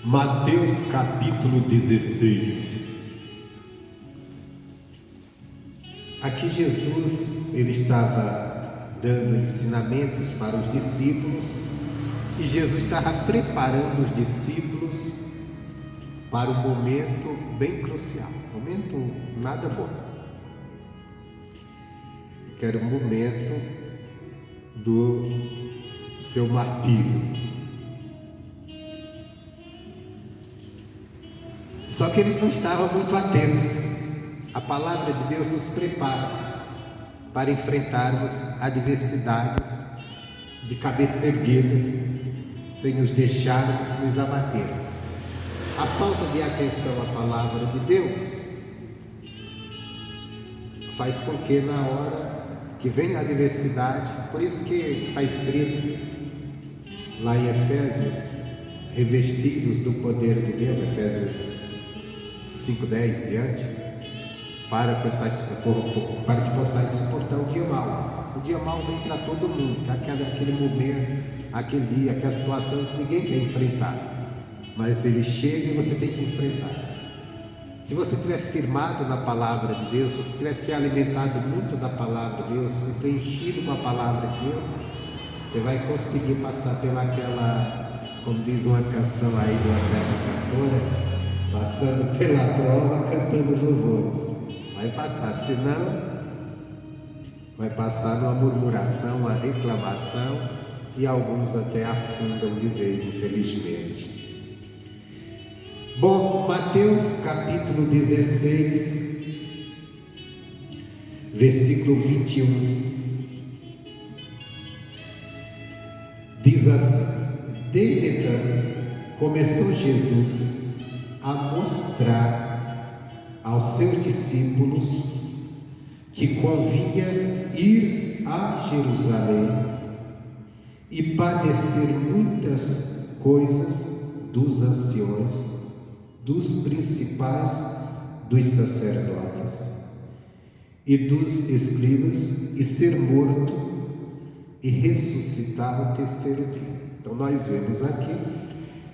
Mateus capítulo 16. Aqui Jesus, ele estava dando ensinamentos para os discípulos e Jesus estava preparando os discípulos para um momento bem crucial, momento nada bom, que era o momento do seu martírio. Só que eles não estavam muito atentos. A palavra de Deus nos prepara para enfrentarmos adversidades de cabeça erguida, sem nos deixarmos nos abater. A falta de atenção à palavra de Deus faz com que na hora que vem a adversidade, por isso que está escrito lá em Efésios, revestidos do poder de Deus, Efésios 5:10 diante, para que possais suportar o dia mau. O dia mau vem para todo mundo, aquele momento, aquele dia, aquela situação que ninguém quer enfrentar, mas ele chega e você tem que enfrentar. Se você estiver firmado na palavra de Deus, se você estiver se alimentado muito da palavra de Deus, se preenchido com a palavra de Deus, você vai conseguir passar pelaquela, como diz uma canção aí de uma certa cantora, passando pela prova, cantando louvores. Vai passar, senão vai passar numa murmuração, uma reclamação, e alguns até afundam de vez, infelizmente. Bom, Mateus capítulo 16, versículo 21, diz assim: desde então começou Jesus a mostrar aos seus discípulos que convinha ir a Jerusalém e padecer muitas coisas dos anciões, dos principais, dos sacerdotes e dos escribas, e ser morto e ressuscitar o terceiro dia. Então nós vemos aqui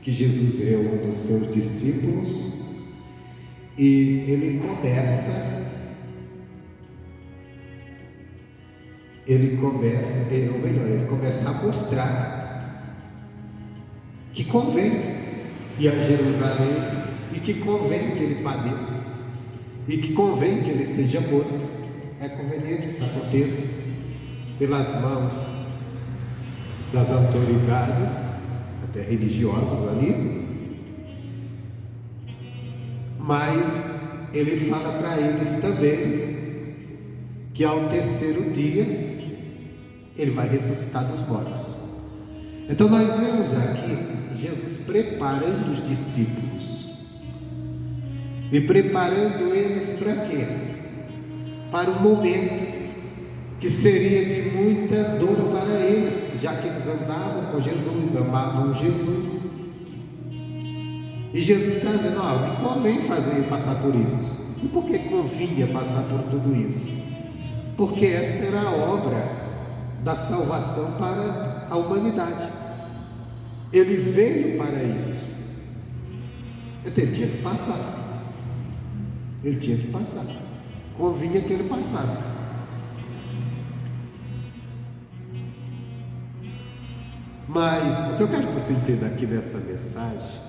que Jesus reúne os seus discípulos e ele começa a mostrar que convém ir a Jerusalém e que convém que ele padeça e que convém que ele seja morto. É conveniente que isso aconteça pelas mãos das autoridades, até religiosas ali, mas ele fala para eles também que ao terceiro dia ele vai ressuscitar dos mortos. Então nós vemos aqui Jesus preparando os discípulos e preparando eles para quê? Para um momento que seria de muita dor para eles, já que eles andavam com Jesus, amavam Jesus. E Jesus está dizendo: me convém passar por isso. E por que convinha passar por tudo isso? Porque essa era a obra da salvação para a humanidade. Ele veio para isso. Então ele tinha que passar. Ele tinha que passar. Convinha que ele passasse. Mas o que eu quero que você entenda aqui nessa mensagem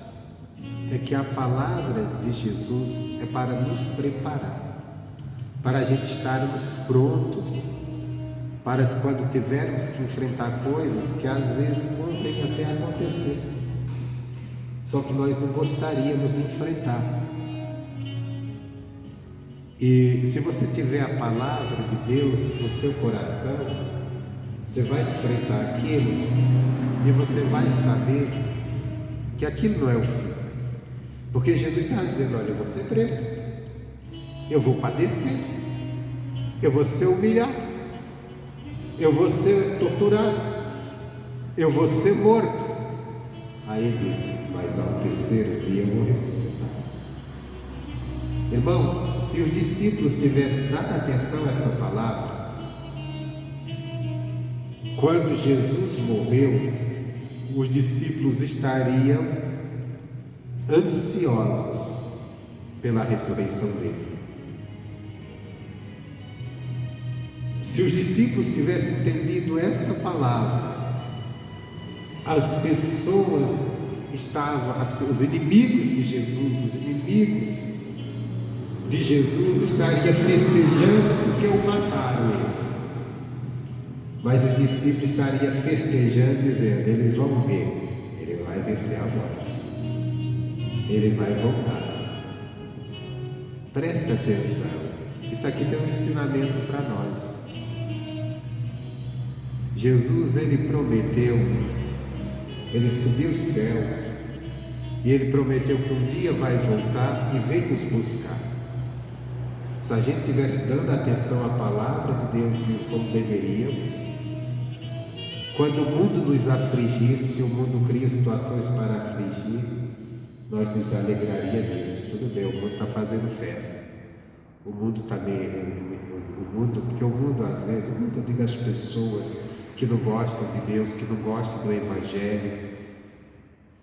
é que a palavra de Jesus é para nos preparar, para a gente estarmos prontos, para quando tivermos que enfrentar coisas que às vezes convém até acontecer, só que nós não gostaríamos de enfrentar. E se você tiver a palavra de Deus no seu coração, você vai enfrentar aquilo e você vai saber que aquilo não é o fim. Porque Jesus estava dizendo: olha, eu vou ser preso, eu vou padecer, eu vou ser humilhado, eu vou ser torturado, eu vou ser morto. Aí ele disse: mas ao terceiro dia eu vou ressuscitar. Irmãos, se os discípulos tivessem dado atenção a essa palavra, quando Jesus morreu, os discípulos estariam ansiosos pela ressurreição dele. Se os discípulos tivessem entendido essa palavra, as pessoas os inimigos de Jesus estariam festejando porque o mataram ele. Mas os discípulos estariam festejando, dizendo: eles vão ver, ele vai vencer a morte, ele vai voltar. Presta atenção, isso aqui tem um ensinamento para nós. Jesus, ele prometeu, ele subiu os céus, e ele prometeu que um dia vai voltar e vem nos buscar. Se a gente estivesse dando atenção à palavra de Deus como deveríamos, quando o mundo nos afligisse, o mundo cria situações para afligir, nós nos alegraria nisso. Tudo bem, o mundo está fazendo festa. O mundo está porque o mundo às vezes, eu digo às pessoas que não gostam de Deus, que não gostam do Evangelho,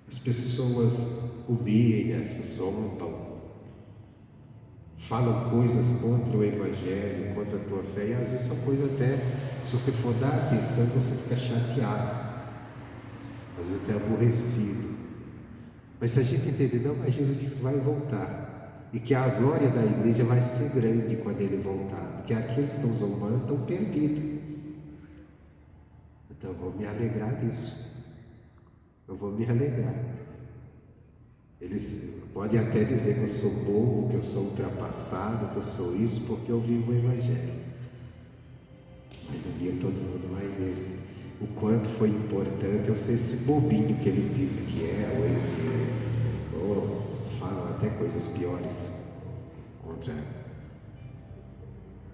as pessoas humilham, zombam, falam coisas contra o Evangelho, contra a tua fé, e às vezes são coisas até, se você for dar atenção, você fica chateado, às vezes até aborrecido. Mas se a gente entender, não, mas Jesus disse que vai voltar, e que a glória da igreja vai ser grande quando ele voltar, porque aqueles que estão zombando estão perdidos. Então eu vou me alegrar disso. Eu vou me alegrar. Eles podem até dizer que eu sou bobo, que eu sou ultrapassado, que eu sou isso, porque eu vivo o Evangelho. Mas um dia todo mundo vai ver o quanto foi importante eu ser esse bobinho que eles dizem que é, ou falam até coisas piores contra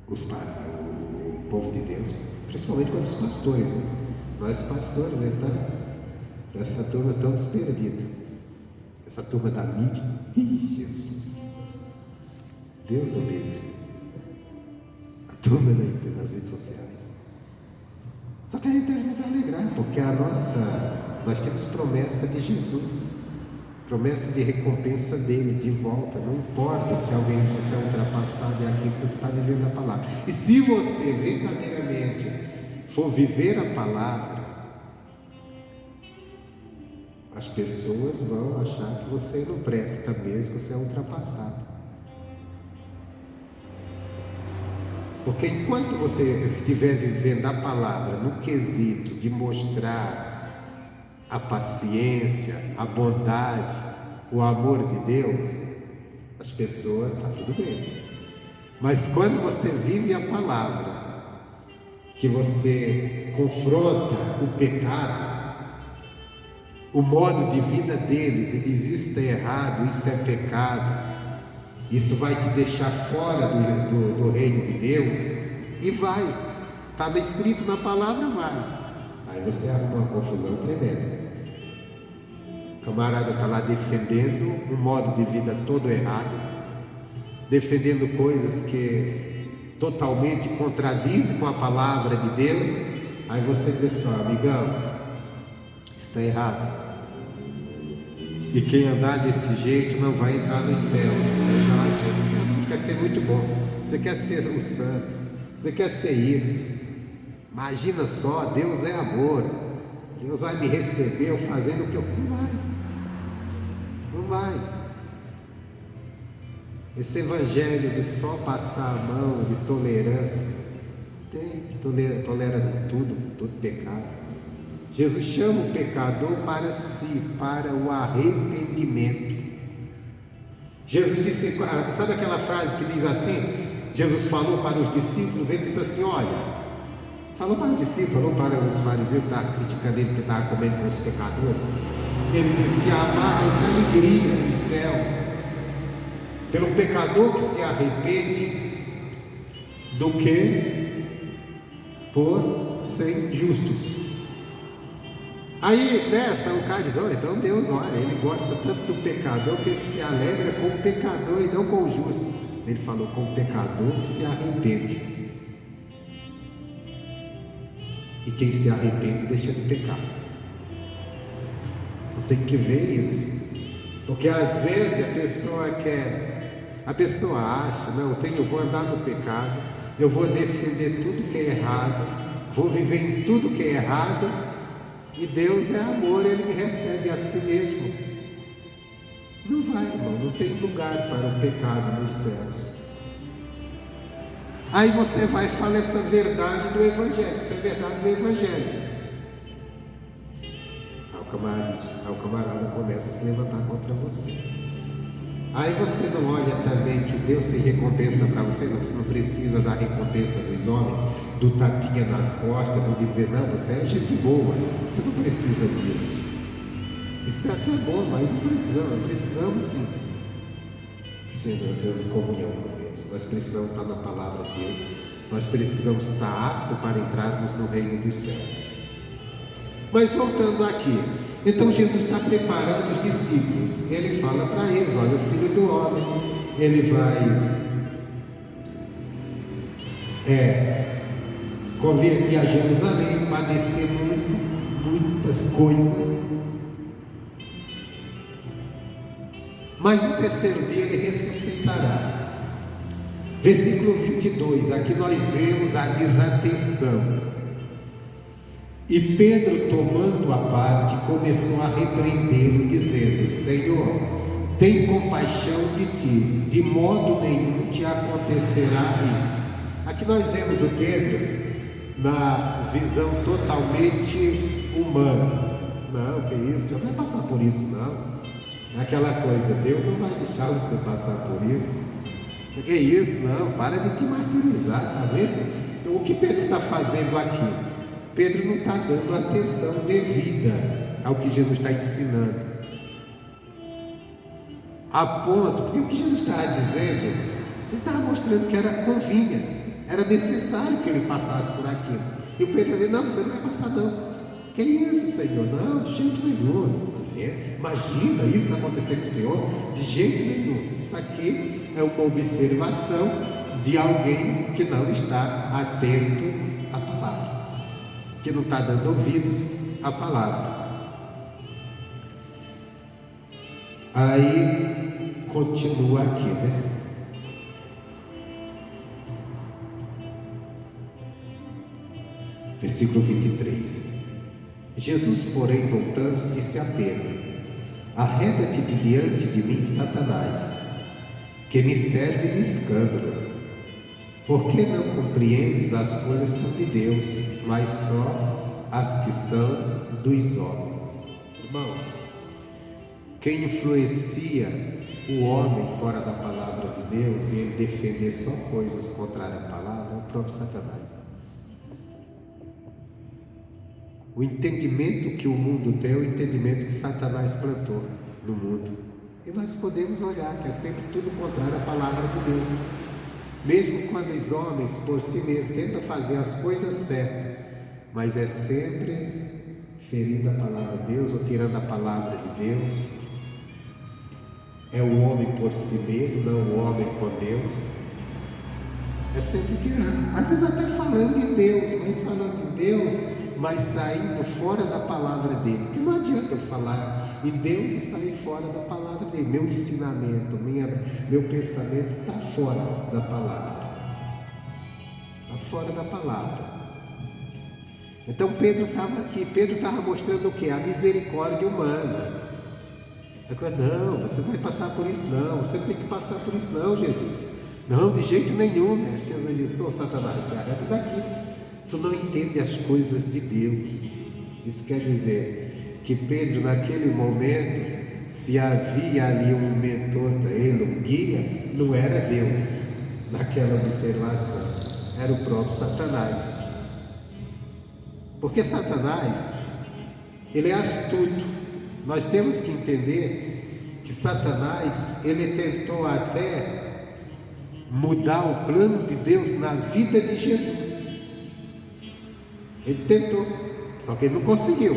o povo de Deus, principalmente contra os pastores, né? Nós pastores, então, essa turma estamos perdidos. Essa turma da mídia, Jesus, Deus o livre. A turma nas redes sociais. Só que a gente deve nos alegrar, porque nós temos promessa de Jesus, promessa de recompensa dele, de volta. Não importa se alguém de você é ultrapassado, é aquilo que você está vivendo a palavra. E se você verdadeiramente for viver a palavra, as pessoas vão achar que você não presta mesmo, que você é ultrapassado. Porque enquanto você estiver vivendo a palavra no quesito de mostrar a paciência, a bondade, o amor de Deus, as pessoas, está tudo bem. Mas quando você vive a palavra, que você confronta o pecado, o modo de vida deles, e diz: isso é errado, isso é pecado, isso vai te deixar fora do reino de Deus, e vai, está escrito na palavra, vai. Aí você arruma uma confusão tremenda. O camarada está lá defendendo um modo de vida todo errado, defendendo coisas que totalmente contradizem com a palavra de Deus. Aí você diz assim: ó, amigão, está errado, e quem andar desse jeito não vai entrar nos céus. Aí vai lá e diz: você quer ser muito bom, você quer ser um santo, você quer ser isso. Imagina só, Deus é amor, Deus vai me receber eu fazendo o que eu... Não vai. Esse evangelho de só passar a mão, de tolerância, tolera todo pecado. Jesus chama o pecador para si, para o arrependimento. Jesus disse, sabe aquela frase que diz assim? Jesus falou para os discípulos, ele disse assim: olha, falou para os discípulos, falou para os fariseus que estavam criticando ele, que estava comendo com os pecadores. Ele disse: há mais alegria nos céus pelo pecador que se arrepende do que por ser justos. Aí nessa o cara diz: olha, então Deus, olha, ele gosta tanto do pecador que ele se alegra com o pecador e não com o justo. Ele falou: com o pecador que se arrepende. E quem se arrepende deixa de pecar. Então tem que ver isso. Porque às vezes a pessoa acha, não, eu vou andar no pecado, eu vou defender tudo que é errado, vou viver em tudo que é errado, e Deus é amor, Ele me recebe a si mesmo. Não vai, irmão, não tem lugar para o pecado nos céus. Aí você vai e fala essa verdade do Evangelho, isso é verdade do Evangelho. Aí o camarada começa a se levantar contra você. Aí você não olha também que Deus tem recompensa para você, não. Você não precisa da recompensa dos homens, do tapinha nas costas, do dizer, não, você é gente boa. Você não precisa disso. Isso é até bom, mas não precisamos sim ser de comunhão com Deus. Nós precisamos estar na palavra de Deus. Nós precisamos estar aptos para entrarmos no reino dos céus. Mas voltando aqui, então Jesus está preparando os discípulos. Ele fala para eles, olha, o Filho do Homem, ele vai vir a Jerusalém, padecer muitas coisas, mas no terceiro dia ele ressuscitará. Versículo 22, aqui nós vemos a desatenção. E Pedro, tomando a parte, começou a repreendê-lo, dizendo, Senhor, tem compaixão de ti, de modo nenhum te acontecerá isto. Aqui nós vemos o Pedro na visão totalmente humana. Não, que isso, você não vai passar por isso não. É aquela coisa, Deus não vai deixar você passar por isso. Que isso, não, para de te martirizar, tá vendo? Então, o que Pedro está fazendo aqui? Pedro não está dando atenção devida ao que Jesus está ensinando. A ponto, porque o que Jesus estava dizendo, Jesus estava mostrando que convinha, era necessário que ele passasse por aquilo. E o Pedro dizia, não, você não vai passar não. Que isso, Senhor? Não, de jeito nenhum. Imagina isso acontecer com o Senhor? De jeito nenhum. Isso aqui é uma observação de alguém que não está atento à palavra, que não está dando ouvidos à palavra. Aí continua aqui, né? Versículo 23. Jesus, porém, voltando, disse a Pedro, arreda-te de diante de mim, Satanás, que me serve de escândalo, porque não compreendes as coisas que são de Deus, mas só as que são dos homens. Irmãos, quem influencia o homem fora da palavra de Deus e ele defender só coisas contrárias à palavra é o próprio Satanás. O entendimento que o mundo tem é o entendimento que Satanás plantou no mundo. E nós podemos olhar que é sempre tudo contrário à palavra de Deus. Mesmo quando os homens por si mesmos tentam fazer as coisas certas, mas é sempre ferindo a palavra de Deus ou tirando a palavra de Deus. É o homem por si mesmo, não o homem com Deus. É sempre tirando, às vezes até falando em Deus, mas saindo fora da palavra dele. Porque não adianta eu falar em Deus e sair fora da palavra dele. Meu ensinamento, meu pensamento está fora da palavra. Está fora da palavra. Então Pedro estava aqui. Pedro estava mostrando o que? A misericórdia humana. Não, você vai passar por isso não. Você não tem que passar por isso não, Jesus. Não, de jeito nenhum, né? Jesus disse, ô Satanás, se arreda daqui. Tu não entende as coisas de Deus. Isso quer dizer que Pedro, naquele momento, se havia ali um mentor para ele, um guia, não era Deus naquela observação, era o próprio Satanás. Porque Satanás, ele é astuto. Nós temos que entender que Satanás, ele tentou até mudar o plano de Deus na vida de Jesus. Ele tentou, só que ele não conseguiu.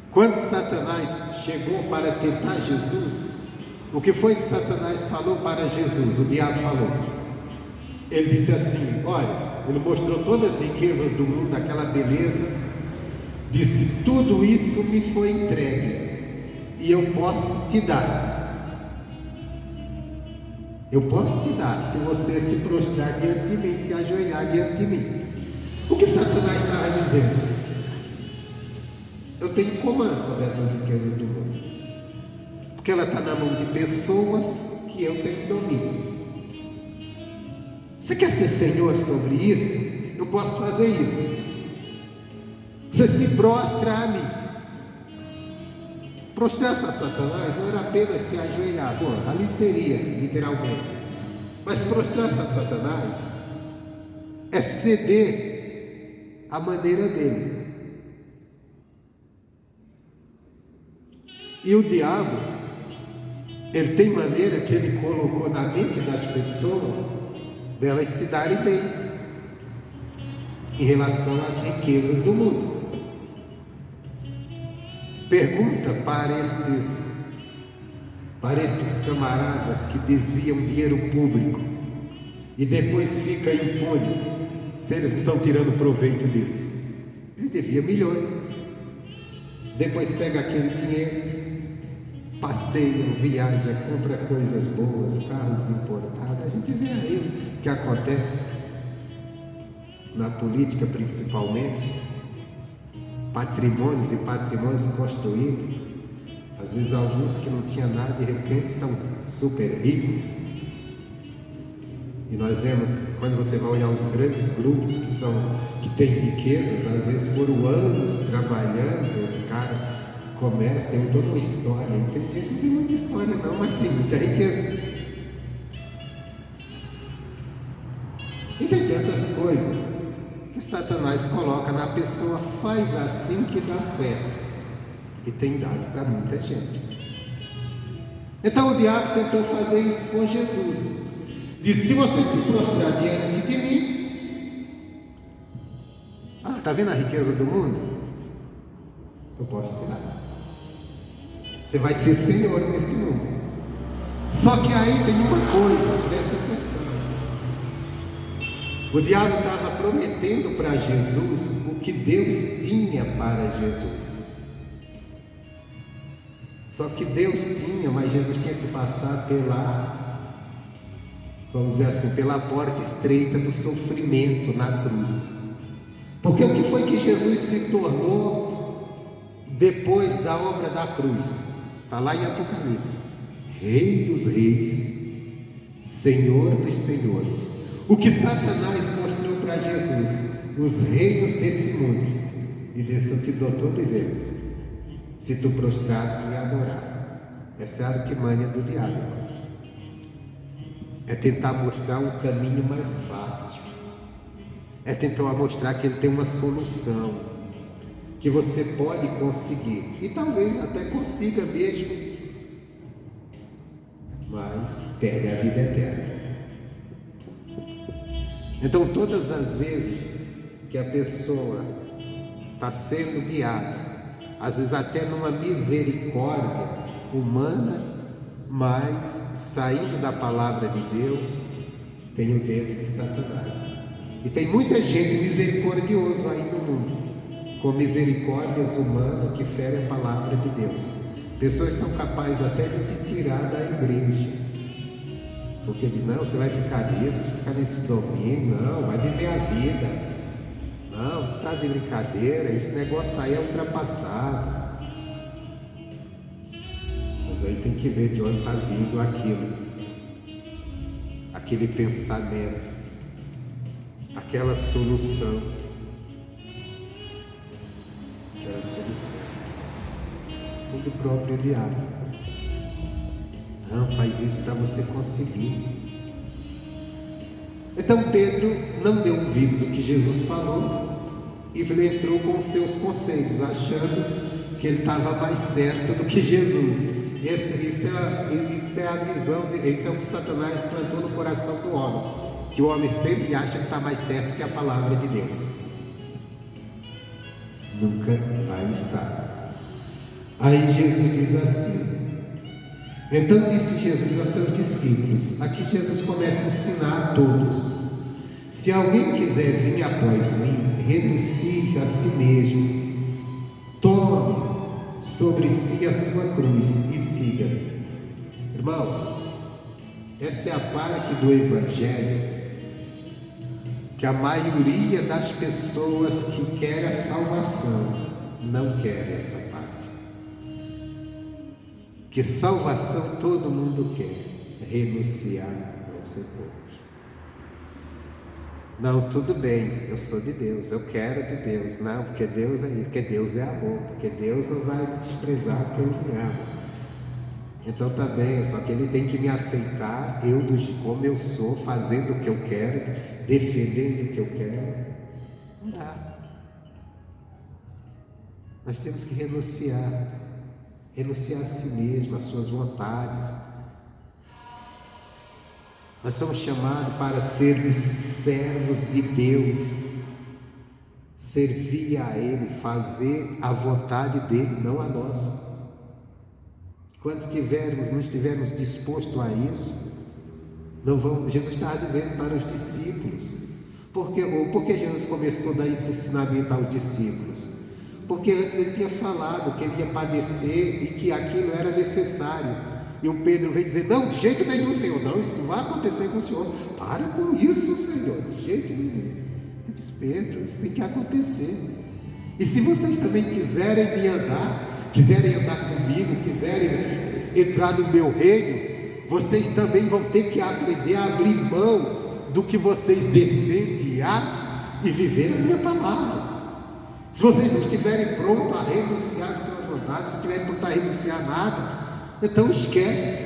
Quando Satanás chegou para tentar Jesus, o que foi que Satanás falou para Jesus? O diabo falou. Ele disse assim, olha, ele mostrou todas as riquezas do mundo, aquela beleza, disse, tudo isso me foi entregue, e eu posso te dar. Eu posso te dar se você se prostrar diante de mim, se ajoelhar diante de mim. O que Satanás estava dizendo? Eu tenho comando sobre essas riquezas do mundo, porque ela está na mão de pessoas que eu tenho domínio. Você quer ser senhor sobre isso? Eu posso fazer isso. Você se prostra a mim. Prostrar-se a Satanás não era apenas se ajoelhar, bom, ali seria, literalmente. Mas prostrar-se a Satanás é ceder à maneira dele. E o diabo, ele tem maneira que ele colocou na mente das pessoas delas se darem bem em relação às riquezas do mundo. Pergunta para esses camaradas que desviam dinheiro público e depois fica impune se eles não estão tirando proveito disso. Eles deviam milhões, depois pega aquele dinheiro, passeia, viaja, compra coisas boas, carros importados. A gente vê aí o que acontece na política, principalmente, patrimônios e patrimônios construídos. Às vezes alguns que não tinham nada de repente estão super ricos. E nós vemos, quando você vai olhar os grandes grupos que têm riquezas, às vezes foram anos trabalhando, os caras começam, tem toda uma história. Não tem muita história não, mas tem muita riqueza. E tem tantas coisas que Satanás coloca na pessoa, faz assim que dá certo, e tem dado para muita gente. Então o diabo tentou fazer isso com Jesus. Disse: se você se prostrar diante de mim, está vendo a riqueza do mundo? Eu posso te dar. Você vai ser senhor nesse mundo. Só que aí tem uma coisa, presta atenção. O diabo estava prometendo para Jesus o que Deus tinha para Jesus. Só que Deus tinha, mas Jesus tinha que passar vamos dizer assim, pela porta estreita do sofrimento na cruz. Porque o que foi que Jesus se tornou depois da obra da cruz? Está lá em Apocalipse: Rei dos reis, Senhor dos senhores. O que Satanás mostrou para Jesus: os reinos desse mundo, e desse eu te dou todos eles, se tu prostrados me adorar. Essa é a artimanha do diabo, irmãos. É tentar mostrar um caminho mais fácil, é tentar mostrar que ele tem uma solução, que você pode conseguir, e talvez até consiga mesmo, mas perde a vida eterna. Então todas as vezes que a pessoa está sendo guiada, às vezes até numa misericórdia humana, mas saindo da palavra de Deus, tem o dedo de Satanás. E tem muita gente misericordiosa aí no mundo, com misericórdias humanas que ferem a palavra de Deus. Pessoas são capazes até de te tirar da igreja, porque diz: não, você vai ficar nisso, ficar nesse domínio, não, vai viver a vida, não, você está de brincadeira, esse negócio aí é ultrapassado. Mas aí tem que ver de onde está vindo aquele pensamento, aquela solução. Vem do próprio diabo. Não, faz isso para você conseguir. Então Pedro não deu ouvidos ao que Jesus falou e ele entrou com os seus conselhos, achando que ele estava mais certo do que Jesus. Isso é a visão, isso é o que Satanás plantou no coração do homem, que o homem sempre acha que está mais certo que a palavra de Deus. Nunca vai estar. Aí Jesus diz assim: então disse Jesus aos seus discípulos, aqui Jesus começa a ensinar a todos: se alguém quiser vir após mim, renuncie a si mesmo, tome sobre si a sua cruz e siga. Irmãos, essa é a parte do Evangelho que a maioria das pessoas que querem a salvação não querem essa parte. Que salvação todo mundo quer, renunciar ao seu povo. Não, tudo bem, eu sou de Deus, eu quero de Deus. Não, porque Deus é, porque Deus é amor, porque Deus não vai me desprezar porque Ele me ama. Então tá bem, só que Ele tem que me aceitar, eu como eu sou, fazendo o que eu quero, defendendo o que eu quero. Não dá. Nós temos que renunciar a si mesmo, às suas vontades. Nós somos chamados para sermos servos de Deus, servir a Ele, fazer a vontade dEle, não a nossa. Quando não estivermos dispostos a isso, não vamos. Jesus estava dizendo para os discípulos. Por que Jesus começou a dar esse ensinamento aos discípulos? Porque antes Ele tinha falado que Ele ia padecer e que aquilo era necessário. E o Pedro veio dizer: não, de jeito nenhum, Senhor, não, isso não vai acontecer com o Senhor. Para com isso, Senhor, de jeito nenhum. Ele disse: Pedro, isso tem que acontecer. E se vocês também quiserem andar comigo, quiserem entrar no meu reino, vocês também vão ter que aprender a abrir mão do que vocês defendem, acham, e viver a minha palavra. Se vocês não estiverem prontos a renunciar às suas vontades, se não estiverem prontos a renunciar a nada, então esquece.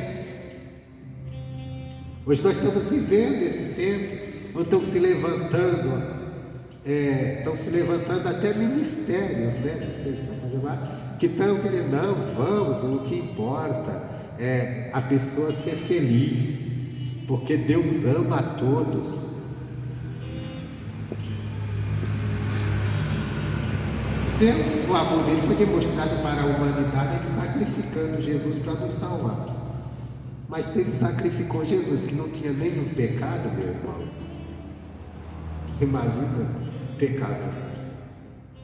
Hoje nós estamos vivendo esse tempo onde estão se levantando até ministérios, né? Não sei se estão fazendo lá, que estão querendo, não, vamos, o que importa é a pessoa ser feliz, porque Deus ama a todos. Deus, o amor dele foi demonstrado para a humanidade, ele sacrificando Jesus para nos salvar. Mas se ele sacrificou Jesus, que não tinha nenhum pecado, meu irmão, imagina pecado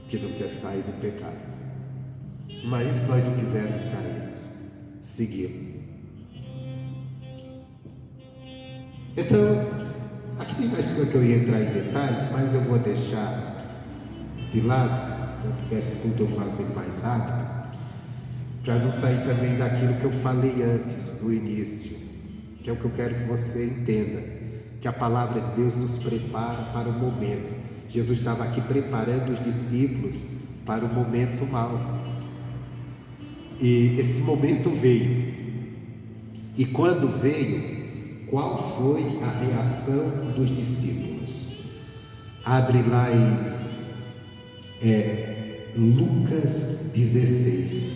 que não quer sair do pecado. Mas se nós não quisermos sair, seguir. Então, aqui tem mais coisa que eu ia entrar em detalhes, mas eu vou deixar de lado, porque esse culto eu faço mais rápido, para não sair também daquilo que eu falei antes, do início, que é o que eu quero que você entenda, que a palavra de Deus nos prepara para o momento. Jesus estava aqui preparando os discípulos para o momento mau, e esse momento veio. E quando veio, qual foi a reação dos discípulos? Abre lá em Lucas 16.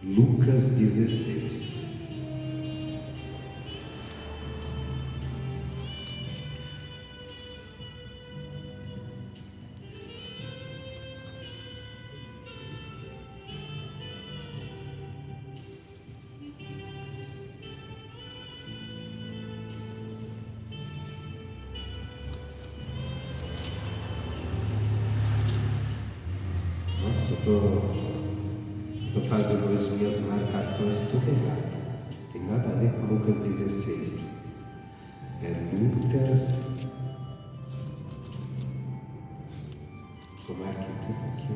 Lucas 16. Nossa, eu estou fazendo as minhas marcações tudo errado. Tem nada a ver com Lucas 16. É Lucas. Como é que tudo aqui?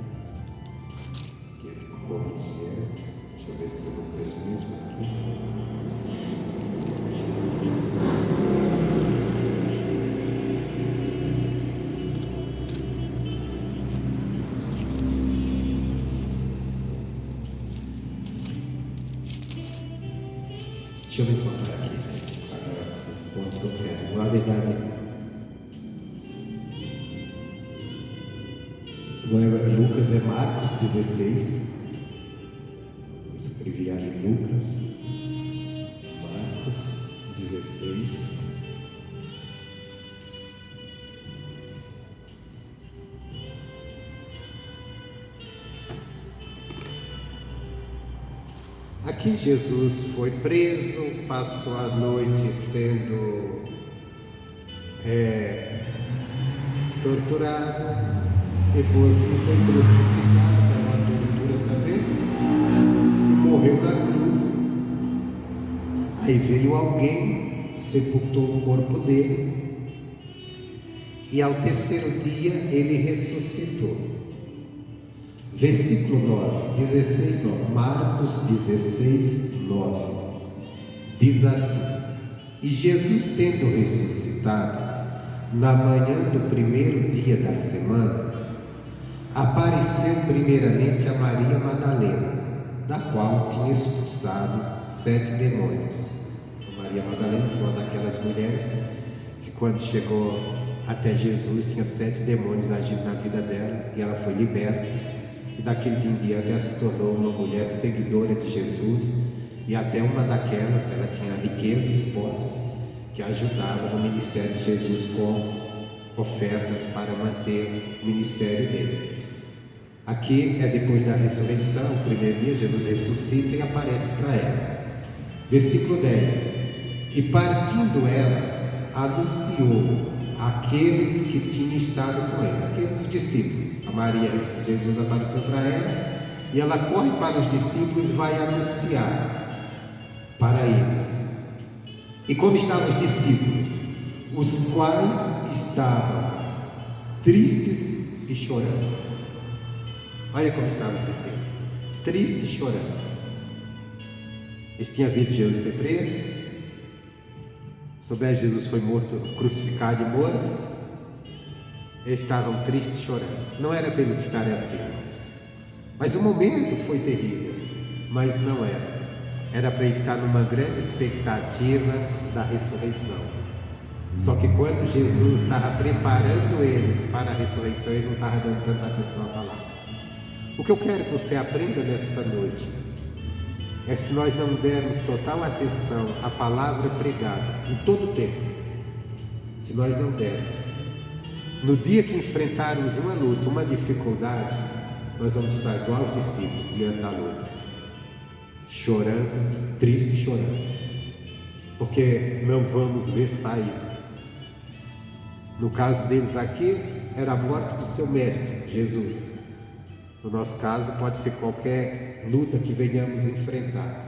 Ele corrigir antes. Deixa eu ver se é Lucas mesmo aqui. Deixa eu me encontrar aqui, gente, para o ponto que eu quero. Na verdade, não é Lucas, é Marcos 16. Eu escrevi ali Lucas, Marcos 16. Aqui Jesus foi preso, passou a noite sendo torturado e por fim foi crucificado, que era uma tortura também, e morreu na cruz. Aí veio alguém, sepultou o corpo dele, e ao terceiro dia ele ressuscitou. Versículo 9, 16, 9, Marcos 16, 9, diz assim: e Jesus, tendo ressuscitado, na manhã do primeiro dia da semana, apareceu primeiramente a Maria Madalena, da qual tinha expulsado 7 demônios. A Maria Madalena foi uma daquelas mulheres que, quando chegou até Jesus, tinha 7 demônios agindo na vida dela, e ela foi liberta. E daquele dia em diante ela se tornou uma mulher seguidora de Jesus, e até uma daquelas, ela tinha riquezas, posses, que ajudava no ministério de Jesus com ofertas para manter o ministério dele. Aqui é depois da ressurreição, o primeiro dia, Jesus ressuscita e aparece para ela. Versículo 10: e partindo ela, anunciou àqueles que tinham estado com ele, aqueles discípulos. A Maria, Jesus apareceu para ela, e ela corre para os discípulos e vai anunciar para eles. E como estavam os discípulos, os quais estavam tristes e chorando. Olha como estavam os discípulos, tristes e chorando. Eles tinham visto Jesus ser preso, souberam que Jesus foi morto, crucificado e morto. Eles estavam tristes e chorando. Não era para eles estarem assim, irmãos. Mas o momento foi terrível. Mas não era. Era para estar numa grande expectativa da ressurreição. Só que quando Jesus estava preparando eles para a ressurreição, ele não estava dando tanta atenção à palavra. O que eu quero que você aprenda nessa noite é que, se nós não dermos total atenção à palavra pregada em todo o tempo, se nós não dermos, no dia que enfrentarmos uma luta, uma dificuldade, nós vamos estar igual aos discípulos diante da luta, chorando, triste e chorando, porque não vamos ver saída. No caso deles aqui, era a morte do seu mestre, Jesus. No nosso caso, pode ser qualquer luta que venhamos enfrentar.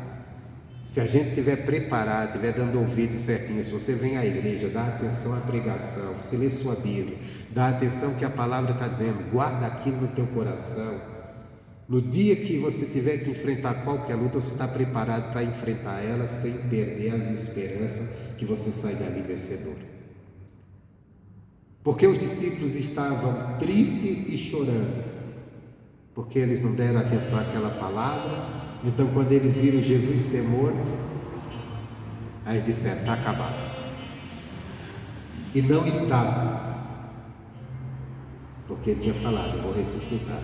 Se a gente estiver preparado, estiver dando ouvido certinho, se você vem à igreja, dá atenção à pregação, você lê sua Bíblia, dá atenção que a palavra está dizendo, guarda aquilo no teu coração. No dia que você tiver que enfrentar qualquer luta, você está preparado para enfrentar ela sem perder as esperanças, que você sai dali vencedor. Porque os discípulos estavam tristes e chorando, porque eles não deram atenção àquela palavra. Então, quando eles viram Jesus ser morto, aí eles disseram, está acabado. E não estava, porque ele tinha falado, eu vou ressuscitar.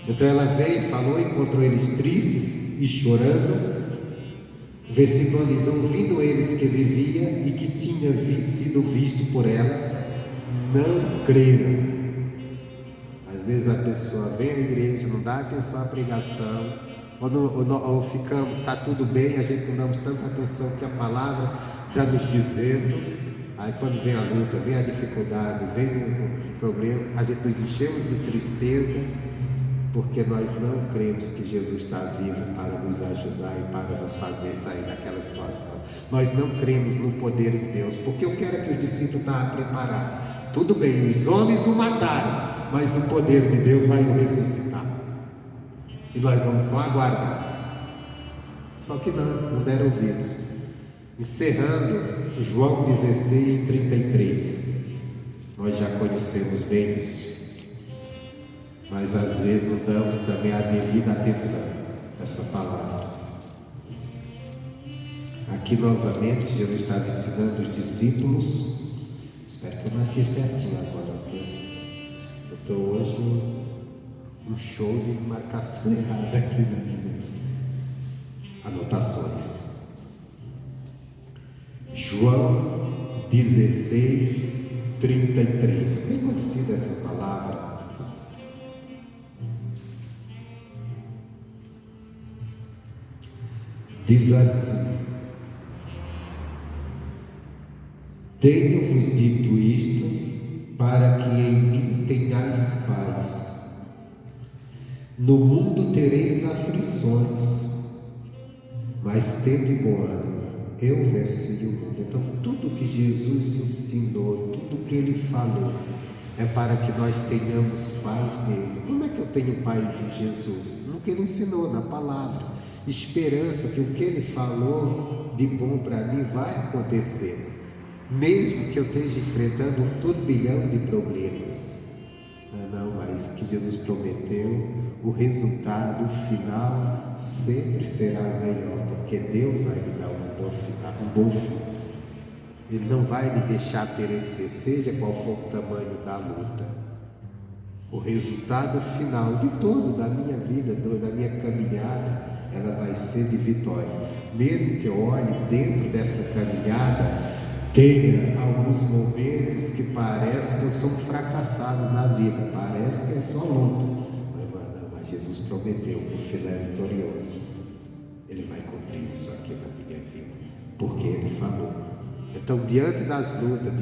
Então ela veio, falou, encontrou eles tristes e chorando. Versículo 1 diz, ouvindo eles que vivia e que tinha sido visto por ela, não creram. Às vezes a pessoa vem à igreja, não dá atenção à pregação, ou ficamos, está tudo bem, a gente não damos tanta atenção que a palavra está nos dizendo. Aí quando vem a luta, vem a dificuldade, vem o problema, a gente nos enchemos de tristeza, porque nós não cremos que Jesus está vivo para nos ajudar e para nos fazer sair daquela situação. Nós não cremos no poder de Deus, porque eu quero que os discípulos estavam preparados. Tudo bem, os homens o mataram, mas o poder de Deus vai o ressuscitar. E nós vamos só aguardar. Só que não deram ouvidos. Encerrando, João 16, 33. Nós já conhecemos bem isso, mas às vezes não damos também a devida atenção a essa palavra. Aqui novamente Jesus estava ensinando os discípulos. Espero que eu marquei certinho agora, porque eu estou hoje um show de marcação errada aqui nas anotações. João 16, 33. Bem conhecida essa palavra. Diz assim: tenho-vos dito isto para que em mim tenhais paz. No mundo tereis aflições, mas tende bom ânimo, eu venci o mundo. Então tudo que Jesus ensinou, tudo que Ele falou, é para que nós tenhamos paz nele. Como é que eu tenho paz em Jesus? No que Ele ensinou, na palavra. Esperança que o que Ele falou de bom para mim vai acontecer, mesmo que eu esteja enfrentando um turbilhão de problemas. Não, mas que Jesus prometeu, o resultado final sempre será melhor, porque Deus vai me dar um bom fim. Ele não vai me deixar perecer, seja qual for o tamanho da luta. O resultado final de todo da minha vida, da minha caminhada, ela vai ser de vitória. Mesmo que eu olhe dentro dessa caminhada, tenha alguns momentos que parece que eu sou um fracassado na vida, parece que é só luta. Mas Jesus prometeu que o filé é vitorioso. Ele vai cumprir isso aqui na minha vida, porque Ele falou. Então, diante das lutas,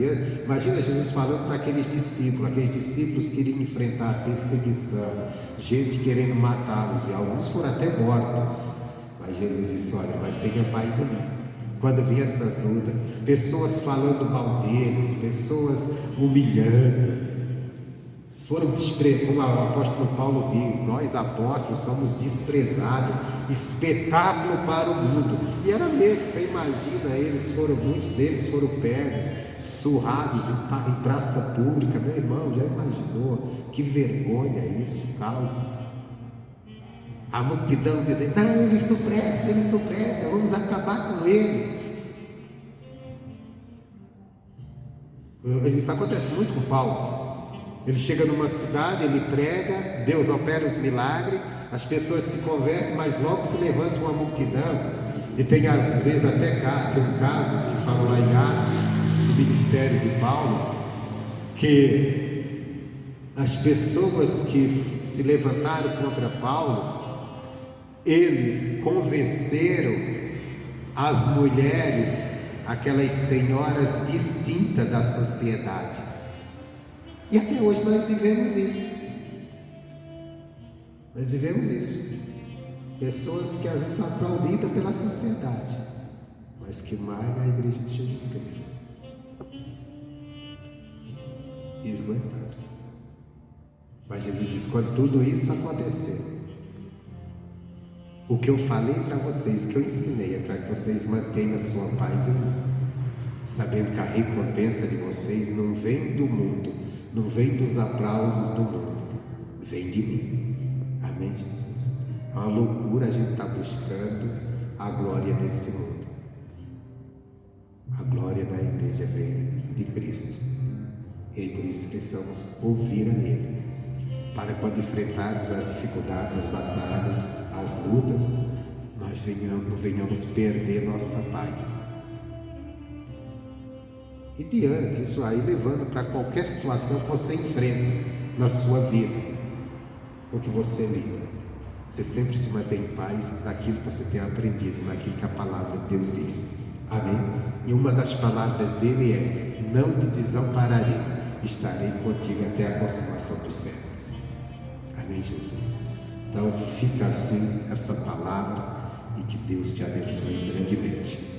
imagina Jesus falando para aqueles discípulos queriam enfrentar perseguição, gente querendo matá-los, e alguns foram até mortos. Mas Jesus disse: olha, mas tenha paz em mim. Quando vinha essas lutas, pessoas falando mal deles, pessoas humilhando, foram desprezados, como o apóstolo Paulo diz, nós apóstolos somos desprezados, espetáculo para o mundo. E era mesmo, você imagina, muitos deles foram pegos, surrados em praça pública. Meu irmão, já imaginou que vergonha isso causa? A multidão dizendo: não, eles não prestam, vamos acabar com eles. Isso acontece muito com Paulo. Ele chega numa cidade, ele prega, Deus opera os milagres, as pessoas se convertem, mas logo se levanta uma multidão. E tem às vezes até tem um caso que fala lá em Atos, do ministério de Paulo, que as pessoas que se levantaram contra Paulo, eles convenceram as mulheres, aquelas senhoras distintas da sociedade. E até hoje nós vivemos isso. Pessoas que às vezes são aplaudidas pela sociedade, mas que mais a igreja de Jesus Cristo. Esgotado. Mas Jesus disse: quando tudo isso acontecer, o que eu falei para vocês, que eu ensinei, é para que vocês mantenham a sua paz em mim, sabendo que a recompensa de vocês não vem do mundo, não vem dos aplausos do mundo, vem de mim. Amém, Jesus? É uma loucura a gente estar buscando a glória desse mundo. A glória da igreja vem de Cristo, e por isso precisamos ouvir a Ele, para quando enfrentarmos as dificuldades, as batalhas, as lutas, nós não venhamos perder nossa paz. E diante disso aí, levando para qualquer situação que você enfrenta na sua vida, o que você lida, você sempre se mantém em paz naquilo que você tem aprendido, naquilo que a palavra de Deus diz. Amém? E uma das palavras dele é: não te desampararei, estarei contigo até a consumação dos séculos. Amém, Jesus? Então fica assim essa palavra, e que Deus te abençoe grandemente.